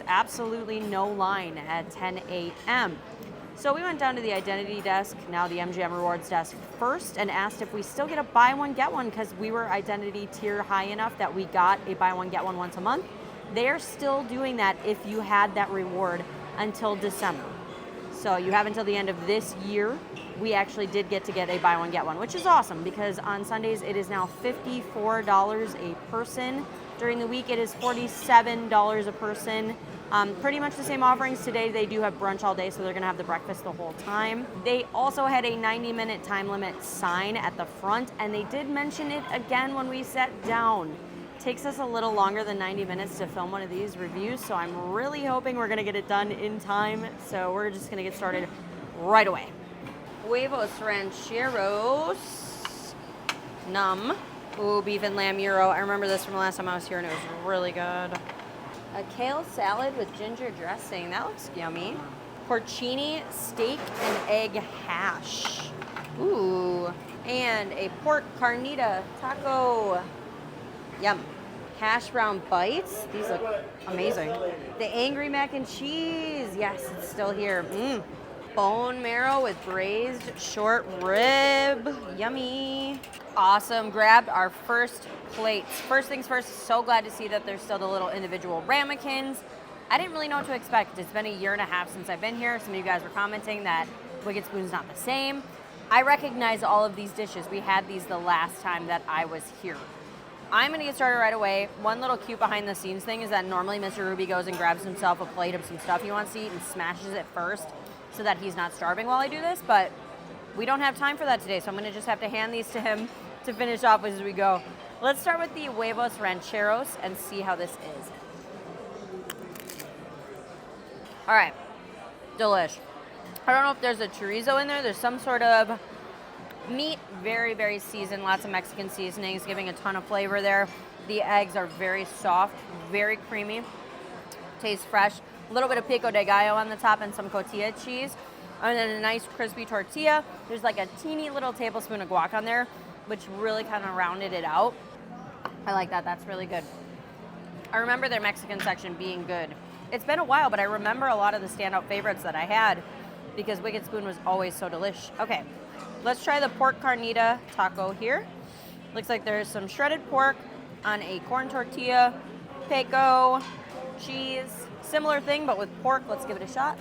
absolutely no line at 10 a.m. So we went down to the identity desk, now the MGM Rewards desk first, and asked if we still get a buy one, get one, because we were identity tier high enough that we got a buy one, get one once a month. They're still doing that if you had that reward until December. So you have until the end of this year. We actually did get a buy one, get one, which is awesome because on Sundays it is now $54 a person. During the week it is $47 a person. Pretty much the same offerings. Today they do have brunch all day, so they're gonna have the breakfast the whole time. They also had a 90-minute time limit sign at the front, and they did mention it again when we sat down. Takes us a little longer than 90 minutes to film one of these reviews, so I'm really hoping we're gonna get it done in time. So we're just gonna get started right away. Huevos rancheros, ooh, beef and lamb gyro. I remember this from the last time I was here, and it was really good. A kale salad with ginger dressing. That looks yummy. Porcini steak and egg hash. Ooh. And a pork carnita taco. Yum. Hash brown bites. These look amazing. The angry mac and cheese. Yes, it's still here. Bone marrow with braised short rib. Yummy. Awesome. Grabbed our first plates. First things first, so glad to see that there's still the little individual ramekins. I didn't really know what to expect. It's been a year and a half since I've been here. Some of you guys were commenting that Wicked Spoon's not the same. I recognize all of these dishes. We had these the last time that I was here. I'm gonna get started right away. One little cute behind the scenes thing is that normally Mr. Ruby goes and grabs himself a plate of some stuff he wants to eat and smashes it first so that he's not starving while I do this, but we don't have time for that today, so I'm gonna just have to hand these to him to finish off as we go. Let's start with the huevos rancheros and see how this is. All right, delish. I don't know if there's a chorizo in there. There's some sort of meat, very, very seasoned, lots of Mexican seasonings, giving a ton of flavor there. The eggs are very soft, very creamy, tastes fresh. A little bit of pico de gallo on the top and some cotija cheese. And then a nice crispy tortilla. There's like a teeny little tablespoon of guac on there, which really kind of rounded it out. I like that, that's really good. I remember their Mexican section being good. It's been a while, but I remember a lot of the standout favorites that I had because Wicked Spoon was always so delish. Okay, let's try the pork carnita taco here. Looks like there's some shredded pork on a corn tortilla, pico, cheese, similar thing, but with pork. Let's give it a shot.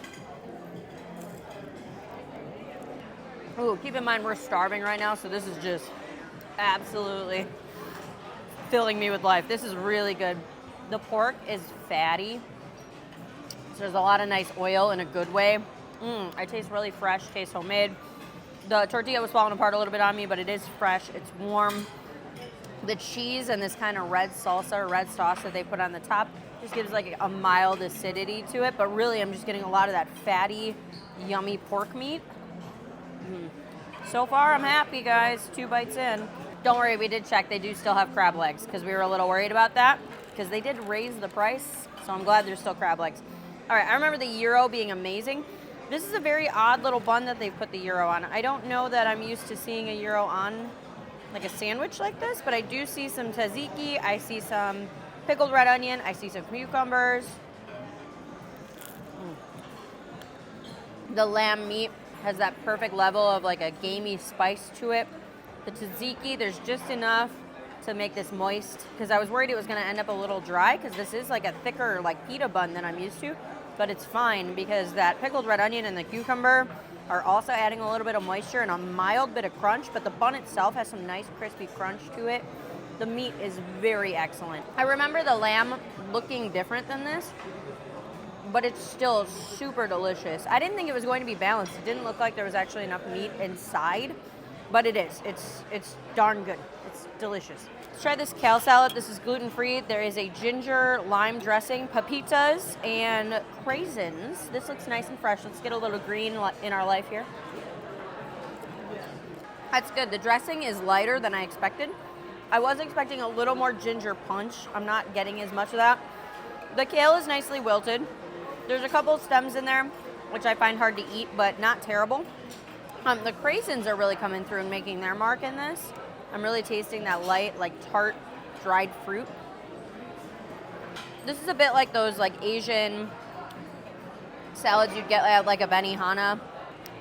Ooh, keep in mind we're starving right now, so this is just absolutely filling me with life. This is really good. The pork is fatty, so there's a lot of nice oil in a good way. I taste really fresh, tastes homemade. The tortilla was falling apart a little bit on me, but it is fresh, it's warm. The cheese and this kind of red salsa or red sauce that they put on the top just gives like a mild acidity to it, but really I'm just getting a lot of that fatty, yummy pork meat. So far I'm happy, guys. 2 bites in. Don't worry, we did check. They do still have crab legs because we were a little worried about that because they did raise the price, so I'm glad there's still crab legs. All right, I remember the gyro being amazing. This is a very odd little bun that they've put the gyro on. I don't know that I'm used to seeing a gyro on like a sandwich like this, but I do see some tzatziki, I see some pickled red onion, I see some cucumbers. The lamb meat has that perfect level of like a gamey spice to it. The tzatziki, there's just enough to make this moist because I was worried it was going to end up a little dry because this is like a thicker like pita bun than I'm used to, but it's fine because that pickled red onion and the cucumber are also adding a little bit of moisture and a mild bit of crunch, but the bun itself has some nice crispy crunch to it. The meat is very excellent. I remember the lamb looking different than this, but it's still super delicious. I didn't think it was going to be balanced. It didn't look like there was actually enough meat inside, but it is. It's darn good. It's delicious. Let's try this kale salad. This is gluten-free. There is a ginger lime dressing, papitas, and craisins. This looks nice and fresh. Let's get a little green in our life here. That's good. The dressing is lighter than I expected. I was expecting a little more ginger punch. I'm not getting as much of that. The kale is nicely wilted. There's a couple stems in there, which I find hard to eat, but not terrible. The craisins are really coming through and making their mark in this. I'm really tasting that light, like tart, dried fruit. This is a bit like those like Asian salads you'd get at like a Benihana.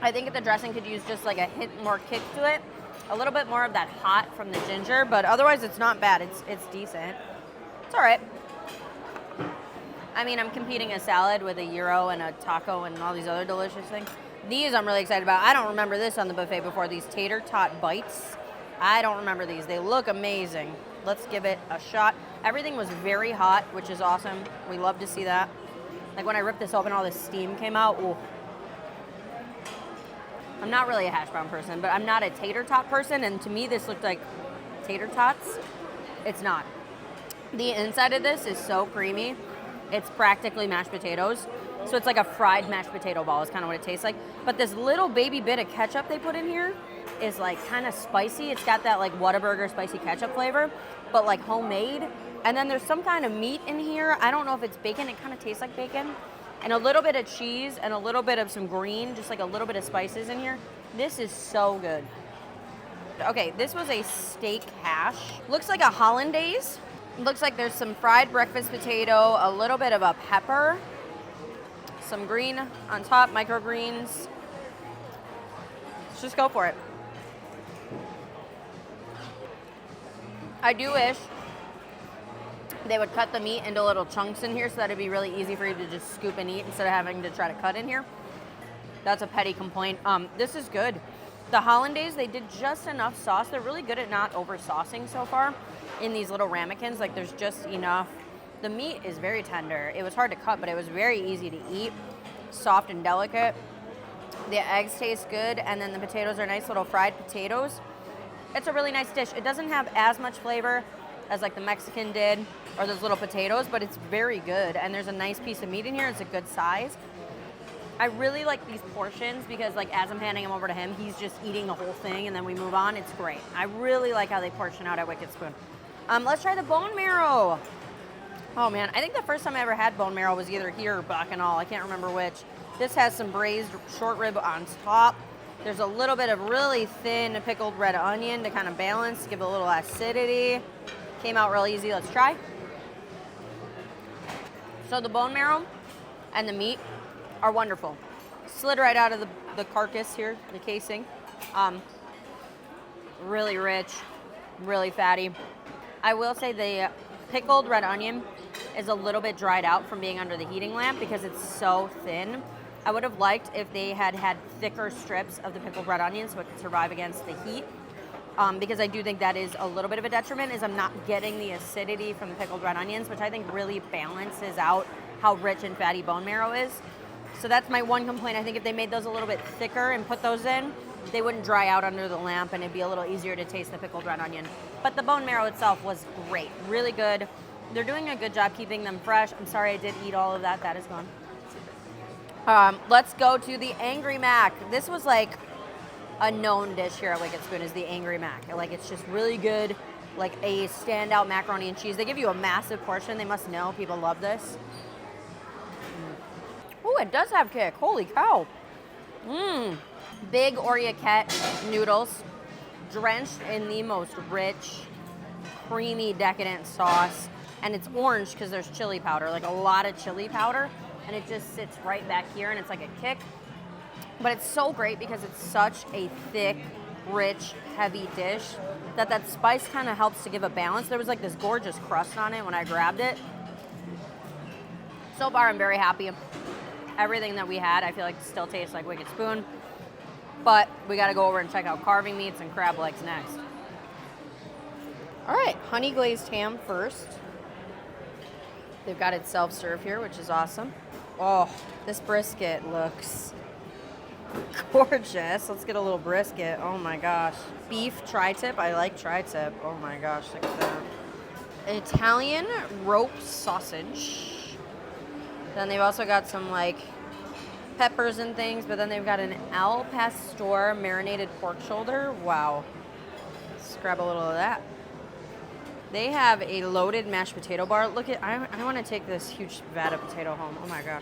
I think the dressing could use just like a hint more kick to it. A little bit more of that hot from the ginger, but otherwise it's not bad. It's decent. It's all right. I mean, I'm competing a salad with a gyro and a taco and all these other delicious things. These I'm really excited about. I don't remember this on the buffet before, these tater tot bites. I don't remember these. They look amazing. Let's give it a shot. Everything was very hot, which is awesome. We love to see that. Like when I ripped this open, all this steam came out. Ooh. I'm not really a hash brown person, but I'm not a tater tot person, and to me this looked like tater tots. It's not. The inside of this is so creamy. It's practically mashed potatoes. So it's like a fried mashed potato ball is kind of what it tastes like. But this little baby bit of ketchup they put in here is like kind of spicy. It's got that like Whataburger spicy ketchup flavor, but like homemade. And then there's some kind of meat in here. I don't know if it's bacon. It kind of tastes like bacon. And a little bit of cheese and a little bit of some green, just like a little bit of spices in here. This is so good. Okay, this was a steak hash. Looks like a hollandaise. Looks like there's some fried breakfast potato, a little bit of a pepper, some green on top, microgreens. Let's just go for it. I do wish they would cut the meat into little chunks in here so that it'd be really easy for you to just scoop and eat instead of having to try to cut in here. That's a petty complaint. This is good. The hollandaise, they did just enough sauce. They're really good at not over saucing so far in these little ramekins. Like there's just enough. The meat is very tender. It was hard to cut, but it was very easy to eat. Soft and delicate. The eggs taste good, and then the potatoes are nice little fried potatoes. It's a really nice dish. It doesn't have as much flavor as like the Mexican did or those little potatoes, but it's very good. And there's a nice piece of meat in here. It's a good size. I really like these portions because like as I'm handing them over to him, he's just eating the whole thing and then we move on. It's great. I really like how they portion out at Wicked Spoon. Let's try the bone marrow. Oh man, I think the first time I ever had bone marrow was either here or Bacchanal. I can't remember which. This has some braised short rib on top. There's a little bit of really thin pickled red onion to kind of balance, give it a little acidity. Came out real easy. Let's try. So the bone marrow and the meat are wonderful. Slid right out of the carcass here, the casing. Really rich, really fatty. I will say the pickled red onion is a little bit dried out from being under the heating lamp because it's so thin. I would have liked if they had had thicker strips of the pickled red onion so it could survive against the heat. Because I do think that is a little bit of a detriment, is I'm not getting the acidity from the pickled red onions, which I think really balances out how rich and fatty bone marrow is. So that's my one complaint. I think if they made those a little bit thicker and put those in, they wouldn't dry out under the lamp and it'd be a little easier to taste the pickled red onion. But the bone marrow itself was great, really good. They're doing a good job keeping them fresh. I'm sorry I did eat all of that. That is gone. Let's go to the Angry Mac. This was like a known dish here at Wicked Spoon is the Angry Mac. Like it's just really good, like a standout macaroni and cheese. They give you a massive portion. They must know people love this. Oh, it does have kick. Holy cow. Big Oreoquette noodles drenched in the most rich, creamy, decadent sauce. And it's orange because there's chili powder, like a lot of chili powder. And it just sits right back here and it's like a kick. But it's so great because it's such a thick, rich, heavy dish that spice kind of helps to give a balance. There was like this gorgeous crust on it when I grabbed it. So far, I'm very happy. Everything that we had, I feel like still tastes like Wicked Spoon. But we got to go over and check out carving meats and crab legs next. All right, honey glazed ham first. They've got it self-serve here, which is awesome. Oh, this brisket looks gorgeous. Let's get a little brisket. Oh my gosh. Beef tri-tip. I like tri-tip. Oh my gosh, look at that. Italian rope sausage. Then they've also got some like peppers and things, but then they've got an al pastor marinated pork shoulder. Wow. Let's grab a little of that. They have a loaded mashed potato bar. Look at, I want to take this huge vat of potato home. Oh my God.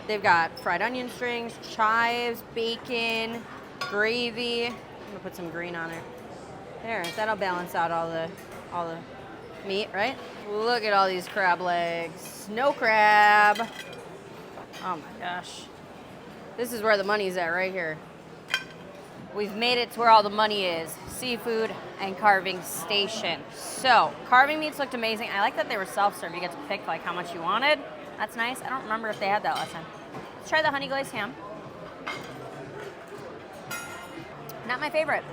They've got fried onion strings, chives, bacon, gravy. I'm gonna put some green on it. There, that'll balance out all the meat, right? Look at all these crab legs. Snow crab. Oh my gosh. This is where the money's at right here. We've made it to where all the money is. Seafood and carving station. So, carving meats looked amazing. I like that they were self-serve. You get to pick like how much you wanted. That's nice. I don't remember if they had that last time. Let's try the honey glazed ham. Not my favorite.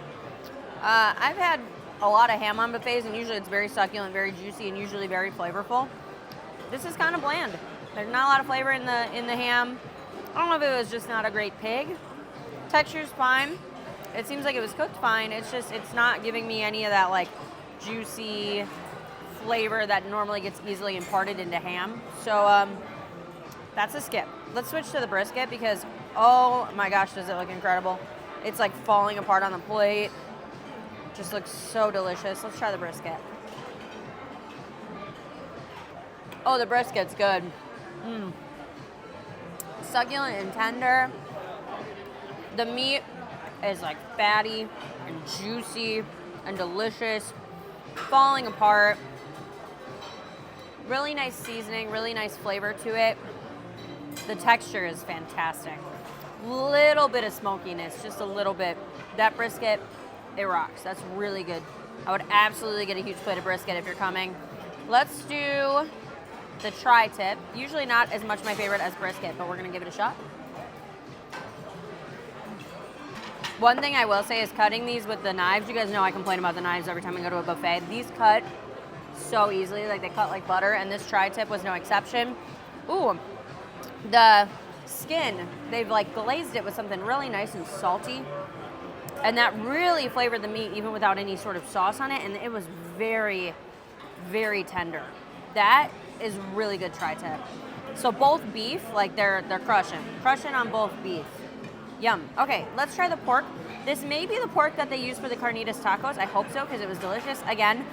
I've had a lot of ham on buffets, and usually it's very succulent, very juicy, and usually very flavorful. This is kind of bland. There's not a lot of flavor in the ham. I don't know if it was just not a great pig. Texture's fine. It seems like it was cooked fine. It's just, it's not giving me any of that like juicy flavor that normally gets easily imparted into ham. So that's a skip. Let's switch to the brisket because, oh my gosh, does it look incredible. It's like falling apart on the plate. Just looks so delicious. Let's try the brisket. Oh, the brisket's good. Succulent and tender. The meat is like fatty and juicy and delicious. Falling apart. Really nice seasoning, really nice flavor to it. The texture is fantastic. Little bit of smokiness, just a little bit. That brisket, it rocks. That's really good. I would absolutely get a huge plate of brisket if you're coming. Let's do the tri-tip. Usually not as much my favorite as brisket, but we're gonna give it a shot. One thing I will say is cutting these with the knives. You guys know I complain about the knives every time I go to a buffet. These cut so easily, like they cut like butter, and this tri-tip was no exception. Ooh, the skin, they've like glazed it with something really nice and salty, and that really flavored the meat even without any sort of sauce on it, and it was very, very tender. That is really good tri-tip. So both beef, like they're crushing on both beef. Yum. Okay, let's try the pork. This may be the pork that they use for the carnitas tacos. I hope so because it was delicious. Again,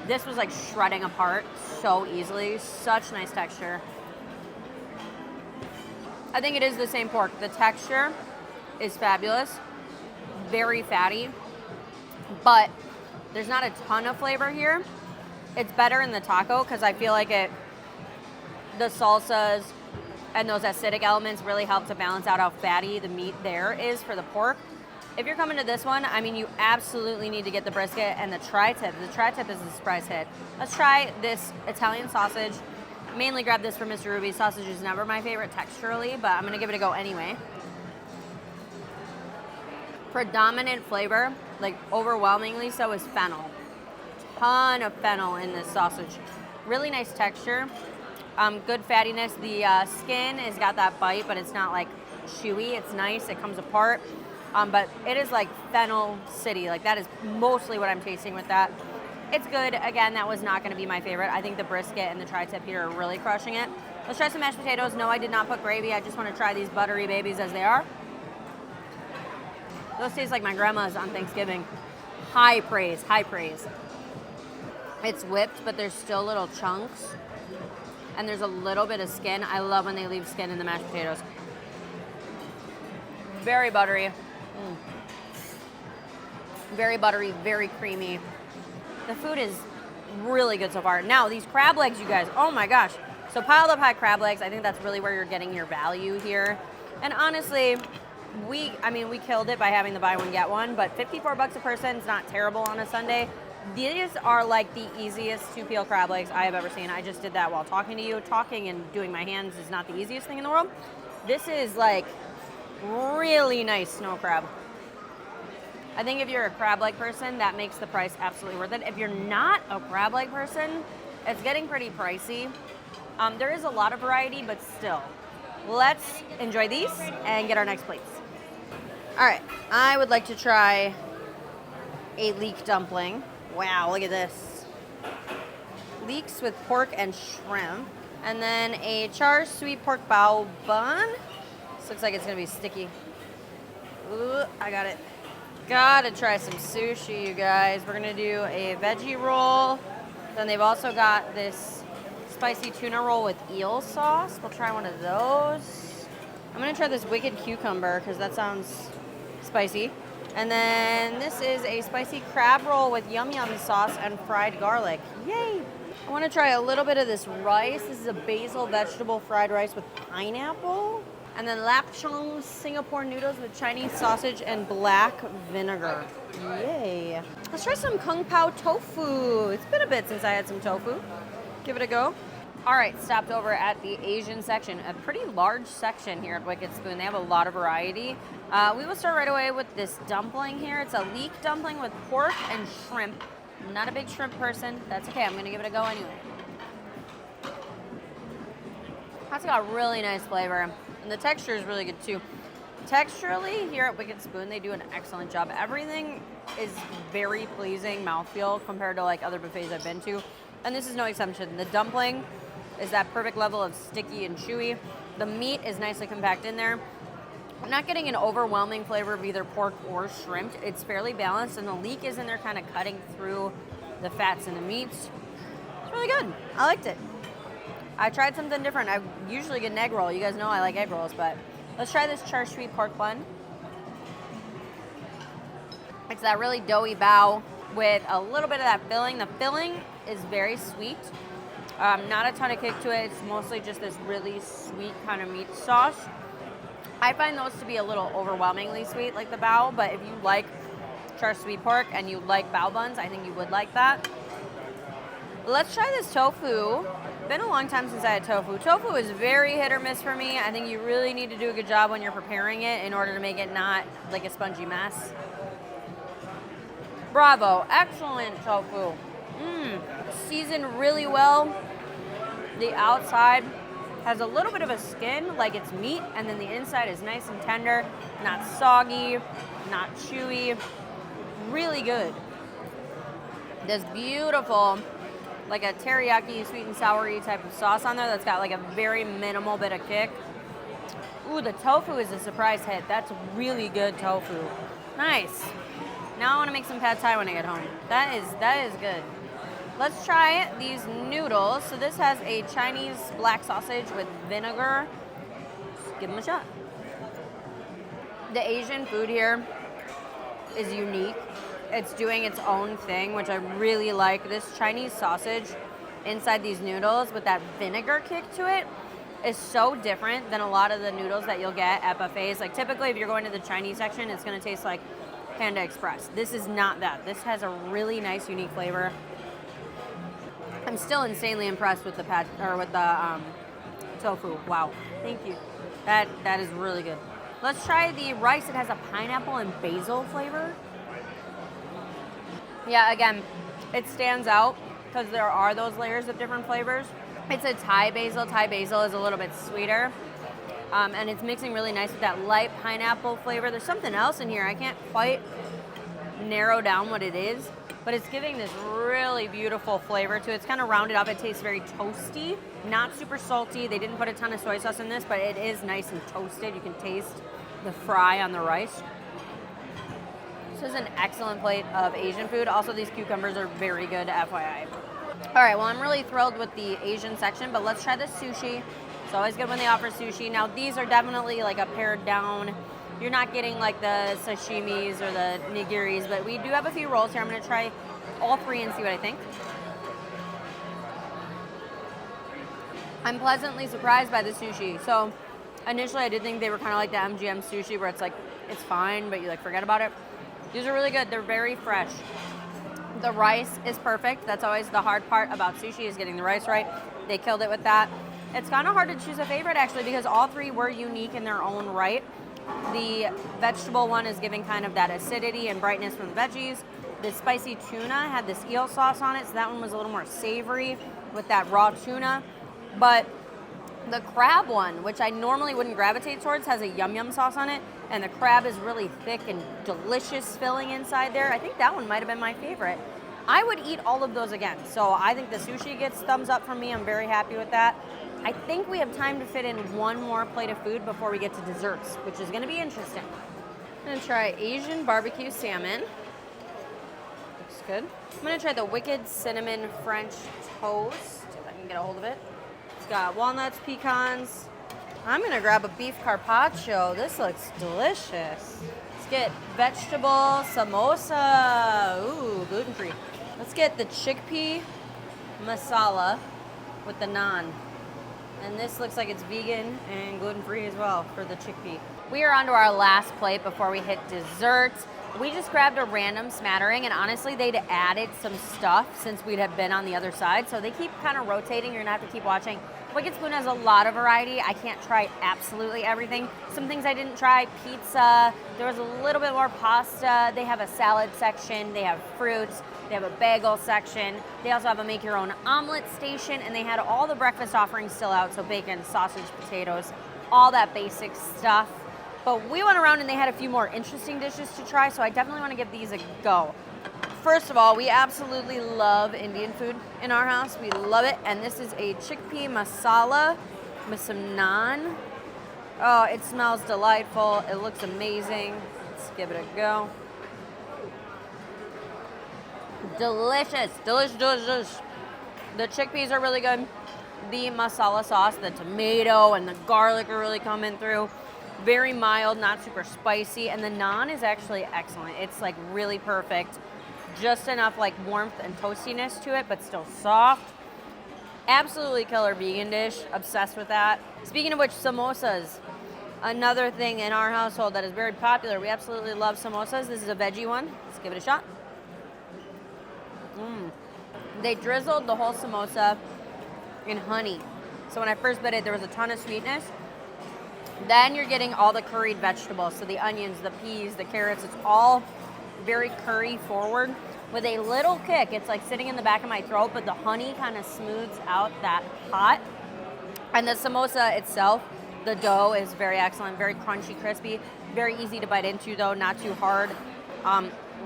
this was like shredding apart so easily. Such nice texture. I think it is the same pork. The texture is fabulous. Very fatty, but there's not a ton of flavor here. It's better in the taco because I feel like the salsas and those acidic elements really help to balance out how fatty the meat there is for the pork. If you're coming to this one, I mean, you absolutely need to get the brisket and the tri-tip. The tri-tip is a surprise hit. Let's try this Italian sausage. Mainly grab this from Mr. Ruby. Sausage is never my favorite texturally, but I'm gonna give it a go anyway. Predominant flavor, like overwhelmingly so, is fennel. Ton of fennel in this sausage. Really nice texture. Good fattiness. The skin has got that bite, but it's not like chewy. It's nice. It comes apart. But it is like fennel city. Like that is mostly what I'm tasting with that. It's good. Again, that was not going to be my favorite. I think the brisket and the tri-tip here are really crushing it. Let's try some mashed potatoes. No, I did not put gravy. I just want to try these buttery babies as they are. Those taste like my grandma's on Thanksgiving. High praise, high praise. It's whipped, but there's still little chunks. And there's a little bit of skin. I love when they leave skin in the mashed potatoes. Very buttery. Very buttery, very creamy. The food is really good so far. Now, these crab legs, you guys, oh my gosh. So piled up high crab legs, I think that's really where you're getting your value here. And honestly, we killed it by having the buy one, get one, but 54 bucks a person is not terrible on a Sunday. These are like the easiest to peel crab legs I have ever seen. I just did that while talking to you. Talking and doing my hands is not the easiest thing in the world. This is like really nice snow crab. I think if you're a crab leg person, that makes the price absolutely worth it. If you're not a crab leg person, it's getting pretty pricey. There is a lot of variety, but still. Let's enjoy these and get our next plates. All right, I would like to try a leek dumpling. Wow, look at this. Leeks with pork and shrimp. And then a char sweet pork bao bun. This looks like it's gonna be sticky. Ooh, I got it. Gotta try some sushi, you guys. We're gonna do a veggie roll. Then they've also got this spicy tuna roll with eel sauce. We'll try one of those. I'm gonna try this wicked cucumber because that sounds spicy. And then this is a spicy crab roll with yum yum sauce and fried garlic. Yay! I want to try a little bit of this rice. This is a basil vegetable fried rice with pineapple. And then lapchung Singapore noodles with Chinese sausage and black vinegar. Yay. Let's try some kung pao tofu. It's been a bit since I had some tofu. Give it a go. All right, stopped over at the Asian section. A pretty large section here at Wicked Spoon. They have a lot of variety. We will start right away with this dumpling here. It's a leek dumpling with pork and shrimp. I'm not a big shrimp person. That's okay. I'm going to give it a go anyway. That's got really nice flavor. And the texture is really good too. Texturally, here at Wicked Spoon, they do an excellent job. Everything is very pleasing mouthfeel compared to like other buffets I've been to. And this is no exception. The dumpling is that perfect level of sticky and chewy. The meat is nicely compact in there. I'm not getting an overwhelming flavor of either pork or shrimp. It's fairly balanced, and the leek is in there kind of cutting through the fats and the meats. It's really good. I liked it. I tried something different. I usually get an egg roll. You guys know I like egg rolls, but let's try this char siu pork bun. It's that really doughy bao with a little bit of that filling. The filling is very sweet. Not a ton of kick to it. It's mostly just this really sweet kind of meat sauce. I find those to be a little overwhelmingly sweet, like the bao, but if you like char siu pork and you like bao buns, I think you would like that. Let's try this tofu. Been a long time since I had tofu. Tofu is very hit or miss for me. I think you really need to do a good job when you're preparing it in order to make it not like a spongy mess. Bravo, excellent tofu. Seasoned really well. The outside has a little bit of a skin like it's meat, and then the inside is nice and tender, not soggy, not chewy. Really good. This beautiful, like a teriyaki sweet and soury type of sauce on there that's got like a very minimal bit of kick. Ooh, the tofu is a surprise hit. That's really good tofu. Nice. Now I want to make some pad thai when I get home. That is good. Let's try these noodles. So this has a Chinese black sausage with vinegar. Just give them a shot. The Asian food here is unique. It's doing its own thing, which I really like. This Chinese sausage inside these noodles with that vinegar kick to it is so different than a lot of the noodles that you'll get at buffets. Like typically if you're going to the Chinese section, it's gonna taste like Panda Express. This is not that. This has a really nice, unique flavor. I'm still insanely impressed with the tofu. Wow, thank you. That is really good. Let's try the rice. It has a pineapple and basil flavor. Yeah, again, it stands out because there are those layers of different flavors. It's a Thai basil. Thai basil is a little bit sweeter. And it's mixing really nice with that light pineapple flavor. There's something else in here. I can't quite narrow down what it is, but it's giving this really beautiful flavor to it. It's kind of rounded up. It tastes very toasty, not super salty. They didn't put a ton of soy sauce in this, but it is nice and toasted. You can taste the fry on the rice. This is an excellent plate of Asian food. Also, these cucumbers are very good, FYI. All right, well, I'm really thrilled with the Asian section, but let's try the sushi. It's always good when they offer sushi. Now, these are definitely like a pared down. You're not getting like the sashimis or the nigiris, but we do have a few rolls here. I'm gonna try all three and see what I think. I'm pleasantly surprised by the sushi. So initially I did think they were kind of like the MGM sushi where it's like, it's fine, but you like forget about it. These are really good. They're very fresh. The rice is perfect. That's always the hard part about sushi is getting the rice right. They killed it with that. It's kind of hard to choose a favorite actually because all three were unique in their own right. The vegetable one is giving kind of that acidity and brightness from the veggies. The spicy tuna had this eel sauce on it, so that one was a little more savory with that raw tuna. But the crab one, which I normally wouldn't gravitate towards, has a yum yum sauce on it, and the crab is really thick and delicious filling inside there. I think that one might have been my favorite. I would eat all of those again, so I think the sushi gets thumbs up from me. I'm very happy with that. I think we have time to fit in one more plate of food before we get to desserts, which is gonna be interesting. I'm gonna try Asian barbecue salmon. Looks good. I'm gonna try the Wicked Cinnamon French Toast, if I can get a hold of it. It's got walnuts, pecans. I'm gonna grab a beef carpaccio. This looks delicious. Let's get vegetable samosa. Ooh, gluten-free. Let's get the chickpea masala with the naan. And this looks like it's vegan and gluten-free as well for the chickpea. We are on to our last plate before we hit desserts. We just grabbed a random smattering, and honestly, they'd added some stuff since we'd have been on the other side, so they keep kind of rotating. You're gonna have to keep watching. Wicked Spoon has a lot of variety. I can't try absolutely everything. Some things I didn't try, pizza, there was a little bit more pasta. They have a salad section, they have fruits, they have a bagel section. They also have a make your own omelet station, and they had all the breakfast offerings still out, so bacon, sausage, potatoes, all that basic stuff. But we went around and they had a few more interesting dishes to try, so I definitely want to give these a go. First of all, we absolutely love Indian food in our house. We love it, and this is a chickpea masala with some naan. Oh, it smells delightful. It looks amazing. Let's give it a go. Delicious, delicious, delicious. The chickpeas are really good. The masala sauce, the tomato and the garlic are really coming through. Very mild, not super spicy, and the naan is actually excellent. It's like really perfect. Just enough like warmth and toastiness to it, but still soft. Absolutely killer vegan dish. Obsessed with that. Speaking of which, samosas. Another thing in our household that is very popular. We absolutely love samosas. This is a veggie one. Let's give it a shot. They drizzled the whole samosa in honey. So when I first bit it, there was a ton of sweetness. Then you're getting all the curried vegetables. So the onions, the peas, the carrots, it's all very curry forward with a little kick. It's like sitting in the back of my throat, but the honey kind of smooths out that hot. And the samosa itself, the dough is very excellent, very crunchy, crispy, very easy to bite into though, not too hard.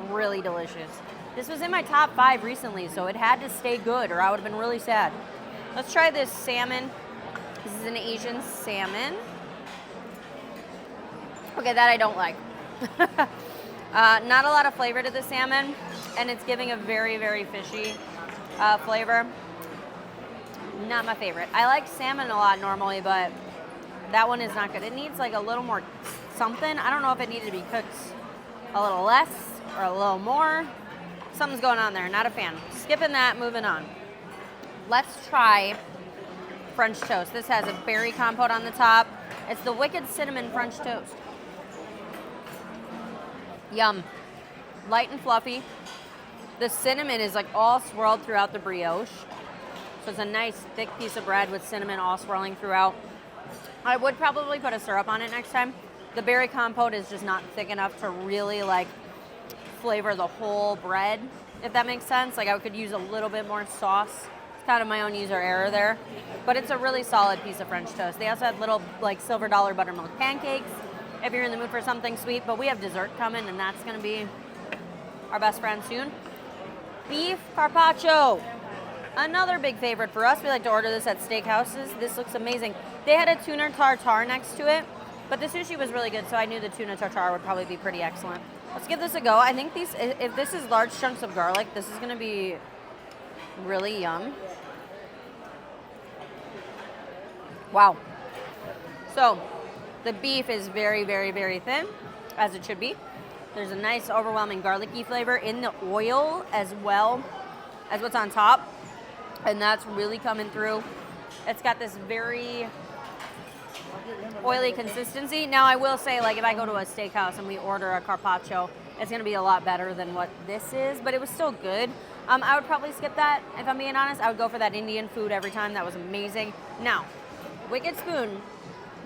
Really delicious. This was in my top 5 recently, so it had to stay good or I would have been really sad. Let's try this salmon. This is an Asian salmon. Okay, that I don't like. Not a lot of flavor to the salmon, and it's giving a very, very fishy flavor. Not my favorite. I like salmon a lot normally, but that one is not good. It needs like a little more something. I don't know if it needed to be cooked a little less or a little more. Something's going on there. Not a fan. Skipping that, moving on. Let's try French toast. This has a berry compote on the top. It's the Wicked Cinnamon French toast. Yum. Light and fluffy. The cinnamon is like all swirled throughout the brioche. So it's a nice thick piece of bread with cinnamon all swirling throughout. I would probably put a syrup on it next time. The berry compote is just not thick enough to really like flavor the whole bread, if that makes sense. Like I could use a little bit more sauce. It's kind of my own user error there. But it's a really solid piece of French toast. They also have little like silver dollar buttermilk pancakes if you're in the mood for something sweet, but we have dessert coming and that's gonna be our best friend soon. Beef carpaccio. Another big favorite for us. We like to order this at steakhouses. This looks amazing. They had a tuna tartare next to it, but the sushi was really good, so I knew the tuna tartare would probably be pretty excellent. Let's give this a go. I think these, if this is large chunks of garlic, this is gonna be really yum. Wow. So, the beef is very, very, very thin, as it should be. There's a nice, overwhelming garlicky flavor in the oil as well as what's on top. And that's really coming through. It's got this very oily consistency. Now, I will say, like, if I go to a steakhouse and we order a carpaccio, it's gonna be a lot better than what this is, but it was still good. I would probably skip that, if I'm being honest. I would go for that Indian food every time. That was amazing. Now, Wicked Spoon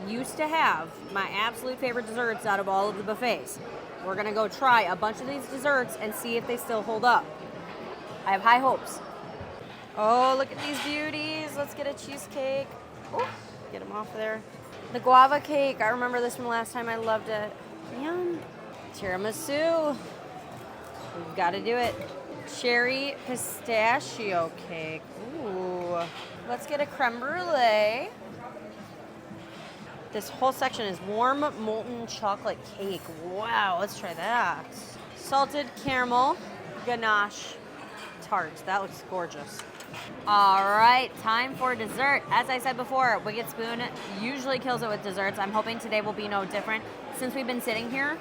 used to have my absolute favorite desserts out of all of the buffets. We're gonna go try a bunch of these desserts and see if they still hold up. I have high hopes. Oh, look at these beauties. Let's get a cheesecake. Oh, get them off there. The guava cake. I remember this from last time. I loved it. Yum. Tiramisu. We've got to do it. Cherry pistachio cake. Ooh. Let's get a creme brulee. This whole section is warm molten chocolate cake. Wow, let's try that. Salted caramel ganache tart. That looks gorgeous. All right, time for dessert. As I said before, Wicked Spoon usually kills it with desserts. I'm hoping today will be no different. Since we've been sitting here,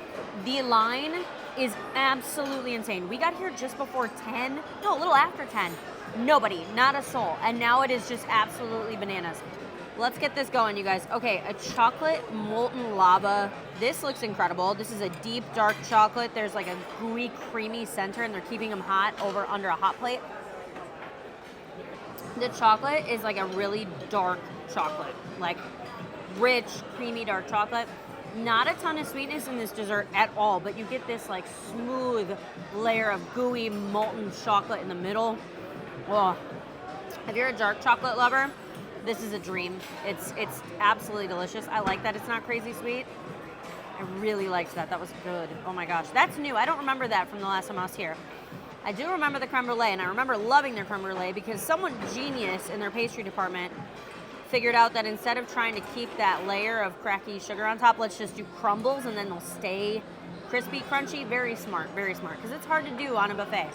the line is absolutely insane. We got here just before 10, no, a little after 10. Nobody, not a soul. And now it is just absolutely bananas. Let's get this going, you guys. Okay, a chocolate molten lava. This looks incredible. This is a deep, dark chocolate. There's like a gooey, creamy center, and they're keeping them hot under a hot plate. The chocolate is like a really dark chocolate, like rich, creamy, dark chocolate. Not a ton of sweetness in this dessert at all, but you get this like smooth layer of gooey, molten chocolate in the middle. Oh, if you're a dark chocolate lover, this is a dream. It's absolutely delicious. I like that it's not crazy sweet. I really liked that. That was good. Oh my gosh, that's new. I don't remember that from the last time I was here. I do remember the creme brulee, and I remember loving their creme brulee because someone genius in their pastry department figured out that instead of trying to keep that layer of cracky sugar on top, let's just do crumbles and then they'll stay crispy, crunchy. Very smart, because it's hard to do on a buffet.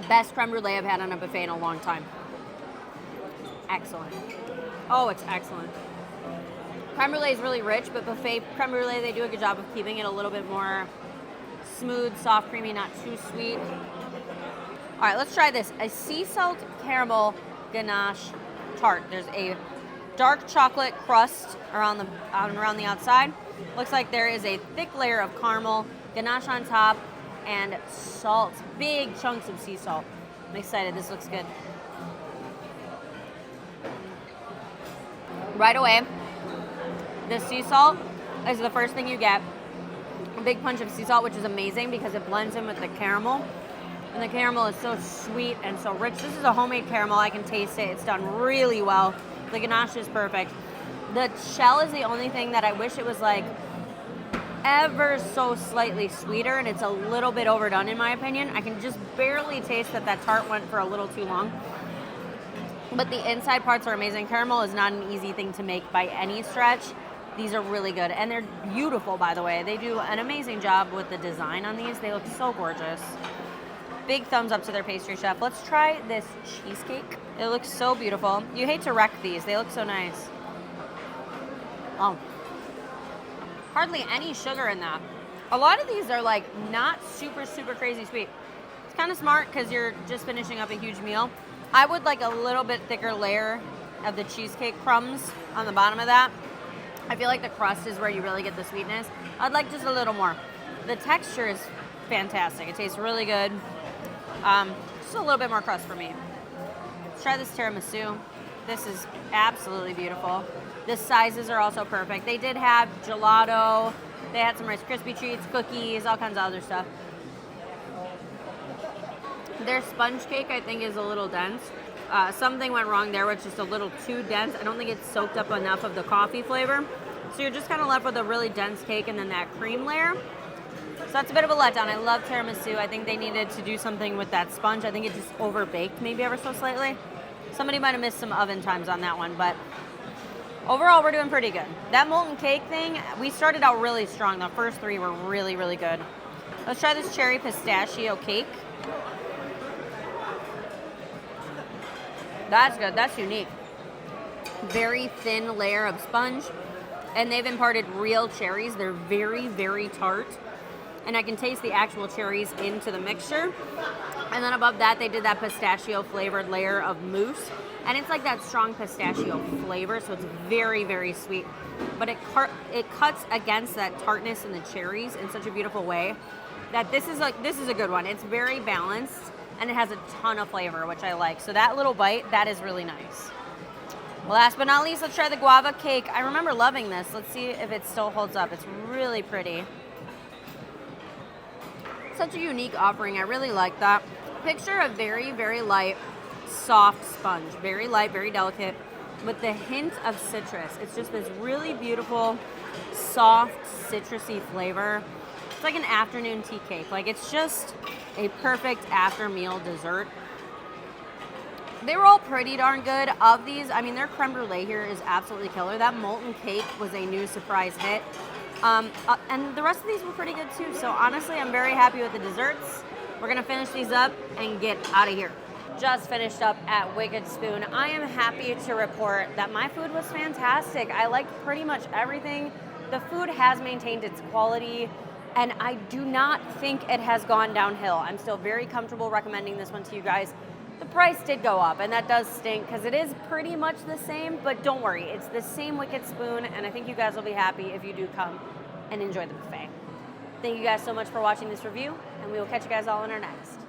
Best creme brulee I've had on a buffet in a long time. Excellent. Oh, it's excellent. Creme brulee is really rich, but buffet creme brulee, they do a good job of keeping it a little bit more smooth, soft, creamy, not too sweet. All right, let's try this. A sea salt caramel ganache tart. There's a dark chocolate crust around the outside. Looks like there is a thick layer of caramel, ganache on top, and salt. Big chunks of sea salt. I'm excited. This looks good. Right away, the sea salt is the first thing you get. A big punch of sea salt, which is amazing because it blends in with the caramel. And the caramel is so sweet and so rich. This is a homemade caramel. I can taste it. It's done really well. The ganache is perfect. The shell is the only thing that I wish it was like ever so slightly sweeter, and it's a little bit overdone in my opinion. I can just barely taste that tart went for a little too long. But the inside parts are amazing. Caramel is not an easy thing to make by any stretch. These are really good, and they're beautiful, by the way. They do an amazing job with the design on these. They look so gorgeous. Big thumbs up to their pastry chef. Let's try this cheesecake. It looks so beautiful. You hate to wreck these. They look so nice. Oh, hardly any sugar in that. A lot of these are like not super, super crazy sweet. It's kind of smart because you're just finishing up a huge meal. I would like a little bit thicker layer of the cheesecake crumbs on the bottom of that. I feel like the crust is where you really get the sweetness. I'd like just a little more. The texture is fantastic. It tastes really good. Just a little bit more crust for me. Let's try this tiramisu. This is absolutely beautiful. The sizes are also perfect. They did have gelato. They had some Rice Krispie treats, cookies, all kinds of other stuff. Their sponge cake, I think, is a little dense. Something went wrong there, which is just a little too dense. I don't think it's soaked up enough of the coffee flavor. So you're just kind of left with a really dense cake and then that cream layer. So that's a bit of a letdown. I love tiramisu. I think they needed to do something with that sponge. I think it just overbaked maybe ever so slightly. Somebody might have missed some oven times on that one, but overall we're doing pretty good. That molten cake thing, we started out really strong. The first three were really, really good. Let's try this cherry pistachio cake. That's good. That's unique. Very thin layer of sponge, and they've imparted real cherries. They're very, very tart, and I can taste the actual cherries into the mixture. And then above that, they did that pistachio flavored layer of mousse, and it's like that strong pistachio flavor, so it's very, very sweet. But it cuts against that tartness in the cherries in such a beautiful way that this is a good one. It's very balanced. And it has a ton of flavor, which I like. So that little bite, that is really nice. Last but not least, let's try the guava cake. I remember loving this. Let's see if it still holds up. It's really pretty. Such a unique offering. I really like that. Picture a very, very light, soft sponge. Very light, very delicate, with the hint of citrus. It's just this really beautiful, soft, citrusy flavor. It's like an afternoon tea cake. Like, it's just a perfect after meal dessert. They were all pretty darn good. Of these, I mean, their creme brulee here is absolutely killer. That molten cake was a new surprise hit. And the rest of these were pretty good too. So honestly, I'm very happy with the desserts. We're gonna finish these up and get out of here. Just finished up at Wicked Spoon. I am happy to report that my food was fantastic. I liked pretty much everything. The food has maintained its quality. and I do not think it has gone downhill. I'm still very comfortable recommending this one to you guys. The price did go up, and that does stink because it is pretty much the same, but don't worry, it's the same Wicked Spoon, and I think you guys will be happy if you do come and enjoy the buffet. Thank you guys so much for watching this review, and we will catch you guys all in our next.